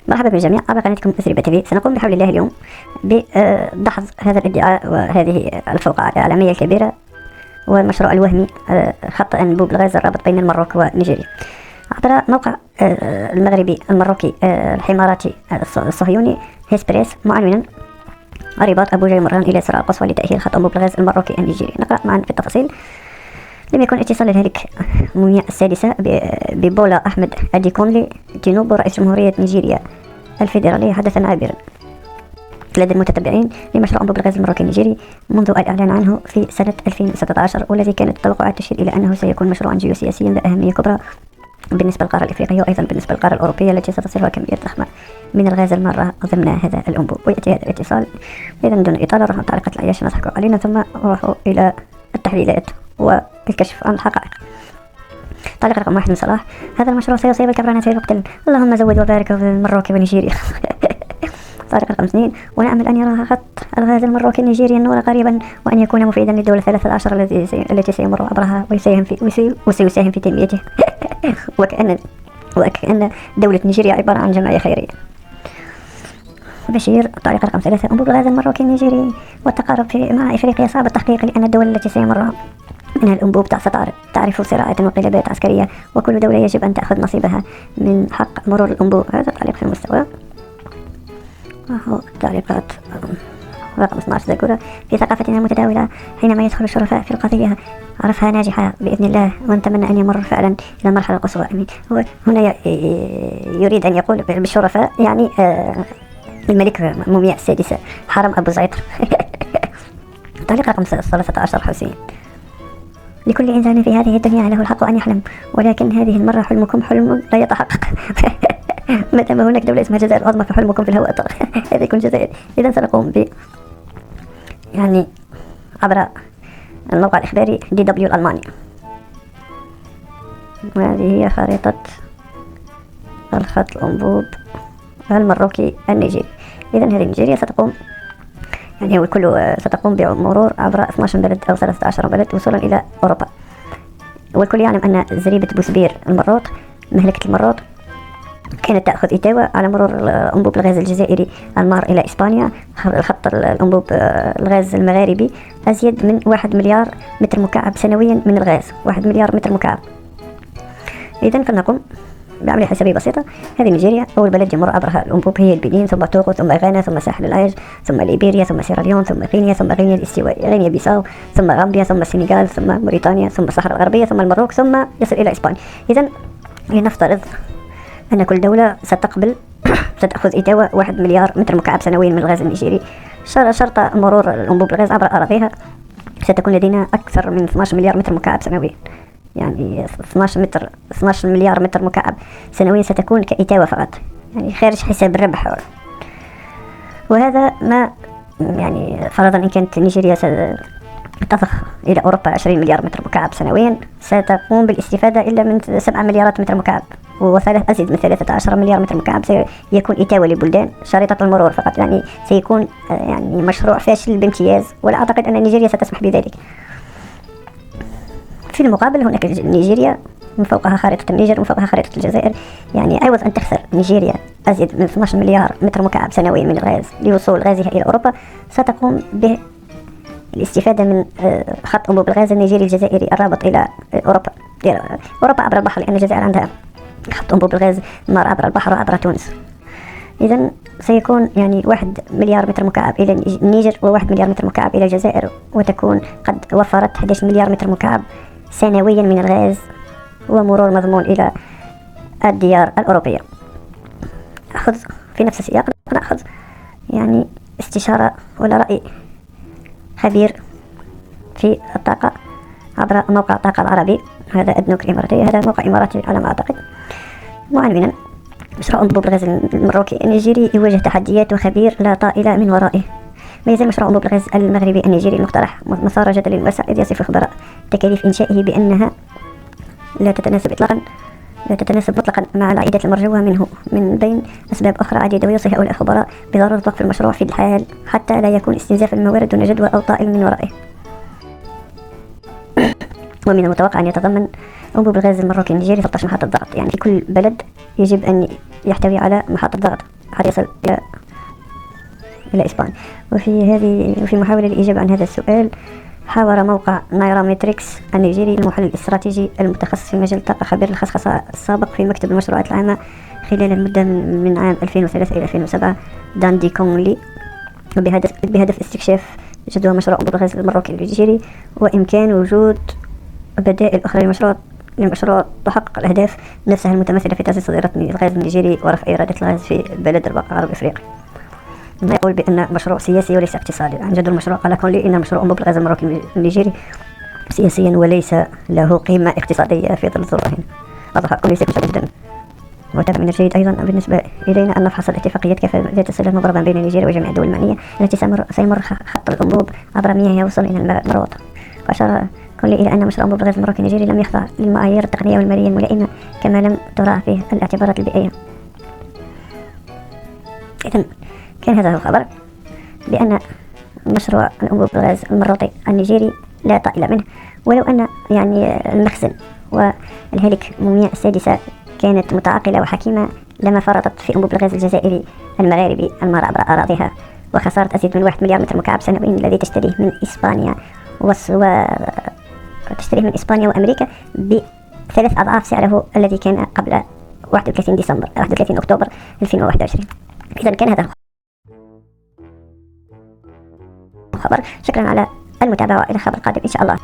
مرحبا بالجميع عبر قناتكم أسربة تي في. سنقوم بحول الله اليوم بدحض هذا الادعاء وهذه الفوقعة الإعلامية الكبيرة والمشروع الوهمي خط أنبوب الغاز الرابط بين المروك ونيجيريا عبر موقع المغربي المروكي الحماراتي الصهيوني هيسبريس، معنونا رباط أبو جيمران إلى سرعة قصوى لتأهيل خط أنبوب الغاز المروكي النيجيري. نقرأ معا في التفاصيل. لم يكن اتصال الهالك موميا السادسة ببولا أحمد أديكونلي تينوبو رئيس جمهورية نيجيريا الفيدرالية حدثا عابرا لدى المتتبعين لمشروع أنبوب الغاز المروكي النيجيري منذ الإعلان عنه في سنة 2016، والذي كانت التوقعات تشير إلى أنه سيكون مشروعا جيوسياسيا ذا أهمية كبرى بالنسبة للقارة الإفريقية وأيضا بالنسبة للقارة الأوروبية التي ستصلها كميات ضخمة من الغاز المارة ضمن هذا الأنبوب. ويأتي هذا الاتصال إذا دون إطالة نروح طريقة العياش نضحكوا علينا ثم نروح إلى التحليلات والكشف عن الحقائق. تعليق رقم 1 من صلاح: هذا المشروع سيصيب الكفرانة سيقتل، اللهم زود وبارك في المروكي ونيجيريا. تعليق رقم 2: ونأمل أن يرى خط الغاز المروكي النيجيري النور قريبا وأن يكون مفيدا للدولة 13 التي سيمر عبرها وسيساهم في تنميته. وكأن دولة نيجيريا عبارة عن جمعية خيرية. بشير: تعليق رقم 3: أنبوب الغاز المروكي النيجيري والتقارب مع إفريقيا صعب التحقيق، لأن الدول التي سيمر منها الأنبوب تعرف صراعات وانقلابات عسكرية، وكل دولة يجب أن تأخذ نصيبها من حق مرور الأنبوب. هذا تعليق في المستوى. تعليقات رقم 12: زاكورا: في ثقافتنا المتداولة حينما يدخل الشرفاء في القضية عرفها ناجحة بإذن الله، ونتمنى أن يمر فعلا إلى المرحلة القصوى. أمين. هو هنا يريد أن يقول بالشرفاء يعني الملك موميا السادسة حرم أبو زعتر. تعليق رقم 13: حسين: لكل إنسان في هذه الدنيا له الحق أن يحلم، ولكن هذه المرة حلمكم حلم لا يتحقق. ما دام هناك دولة اسمها الجزائر العظمى فحلمكم في الهواء طار. هذه يكون الجزائر. إذا سنقوم يعني عبر الموقع الإخباري DW الألماني، وهذه هي خريطة الخط الأنبوب المروكي النيجيري. إذا هذه نيجيريا ستقوم يعني والكل ستقوم بمرور عبر 12 بلد أو 13 بلد وصولا إلى أوروبا. والكل يعلم أن زريبة بوسبير المروط مهلكة المروط كانت تأخذ إتاوة على مرور أنبوب الغاز الجزائري المار إلى إسبانيا. خط الأنبوب الغاز المغاربي أزيد من 1 مليار متر مكعب سنويا من الغاز، 1 مليار متر مكعب. إذن فلنقوم بعملية حسابية بسيطة. هذه نيجيريا أول بلد يمر عبرها الأنبوب هي البنين، ثم توغو، ثم غانا، ثم ساحل العاج، ثم ليبيريا، ثم سيراليون، ثم غينيا، ثم غينيا الاستوائية، غينيا بيساو، ثم غامبيا، ثم السنغال، ثم موريتانيا، ثم الصحراء الغربية، ثم المروك، ثم يصل إلى إسبانيا. إذن لنفترض أن كل دولة ستأخذ إتاوة 1 مليار متر مكعب سنويا من الغاز النيجيري. شرط مرور الأنبوب الغاز عبر أراضيها ستكون لدينا أكثر من 12 مليار متر مكعب سنويا، يعني 12 مليار متر مكعب سنويا ستكون كإتاوة فقط، يعني خارج حساب الربح. وهذا ما يعني فرضا إن كانت نيجيريا تضخ إلى أوروبا 20 مليار متر مكعب سنويا، ستقوم بالاستفادة إلا من 7 مليارات متر مكعب، أزيد من 13 مليار متر مكعب سيكون إتاوة لبلدان شريطة المرور فقط. يعني سيكون يعني مشروع فاشل بامتياز، ولا أعتقد أن نيجيريا ستسمح بذلك. في المقابل هناك نيجيريا من فوقها خريطة النيجر ومن فوقها خريطة الجزائر. يعني عوض أن تخسر نيجيريا أزيد من 12 مليار متر مكعب سنويا من الغاز لوصول غازها إلى أوروبا، ستقوم بالاستفادة من خط أنبوب الغاز النيجيري الجزائري الرابط إلى أوروبا عبر البحر، لأن الجزائر عندها خط أنبوب الغاز مار عبر البحر وعبر تونس. إذن سيكون يعني 1 مليار متر مكعب إلى النيجر و1 مليار متر مكعب إلى الجزائر، وتكون قد وفرت 11 مليار متر مكعب سنويا من الغاز ومرور مضمون إلى الديار الأوروبية. أخذ في نفس السياق نأخذ يعني استشارة ولا رأي خبير في الطاقة عبر موقع الطاقة العربي. هذا أدنوك الإماراتي، هذا موقع إماراتي على ما أعتقد. معنونا مشروع أنبوب الغاز المروكي النيجيري يواجه تحديات وخبير لا طائل من ورائه. ما يزال مشروع أنبوب الغاز المغربي النيجيري المقترح مسار جدل واسع، إذ يصف الخبراء تكاليف إنشائه بأنها لا تتناسب مطلقا مع العائدات المرجوة منه من بين أسباب أخرى عديدة. ويوصي هؤلاء الخبراء بضرورة وقف المشروع في الحال حتى لا يكون استنزاف الموارد دون جدوى أو طائل من ورائه. ومن المتوقع أن يتضمن أنبوب الغاز المروكي النيجيري 13 محطة ضغط، يعني في كل بلد يجب أن يحتوي على محطة ضغط. حتى يصل إلى إسبانيا. وفي محاولة للإجابة عن هذا السؤال، حاور موقع نايراميتريكس النيجيري المحلل الاستراتيجي المتخصص في مجال الطاقة خبير الخصخصة السابق في مكتب المشروعات العامة خلال المدة من عام 2003 إلى 2007 داندي كونلي، بهدف استكشاف جدوى مشروع أنبوب الغاز المروكي النيجيري وإمكان وجود بدائل أخرى للمشروع تحقق الأهداف نفسها المتمثلة في تعزيز صادرات الغاز النيجيري ورفع إيرادات الغاز في بلد البقاء العربي إفريقيا. ما يقول بأن مشروع سياسي وليس اقتصادي. عن جد المشروع قال كونلي إن مشروع أنبوب الغاز المروكي النيجيري سياسيا وليس له قيمة اقتصادية في ظل ظروفه. واضح كونلي سيكون جدا. وتابع من الجيد أيضا بالنسبة إلينا أن نفحص الاتفاقيات كافة ذات السلام مضربا بين نيجيريا وجميع الدول المعنية التي سيمر خط الأنبوب عبر مياه يوصل إلى المروط. وأشار كونلي إلى أن مشروع أنبوب الغاز المروكي النيجيري لم يخضع للمعايير التقنية والمالية الملائمة كما لم تراعى فيه الاعتبارات البيئية. إذن كان هذا هو الخبر بأن مشروع الأنبوب الغاز المروطي النيجيري لا طائل منه، ولو أن المخزن والهلك مومياء السادسة كانت متعاقلة وحكيمة لما فرطت في أنبوب الغاز الجزائري المغاربي المار عبر أراضيها وخسارة أزيد من 1 مليار متر مكعب سنويا الذي تشتريه من إسبانيا وأمريكا ب3 أضعاف سعره الذي كان قبل 31 أكتوبر 2021. إذا كان هذا خبر. شكرا على المتابعة وإلى خبر قادم إن شاء الله.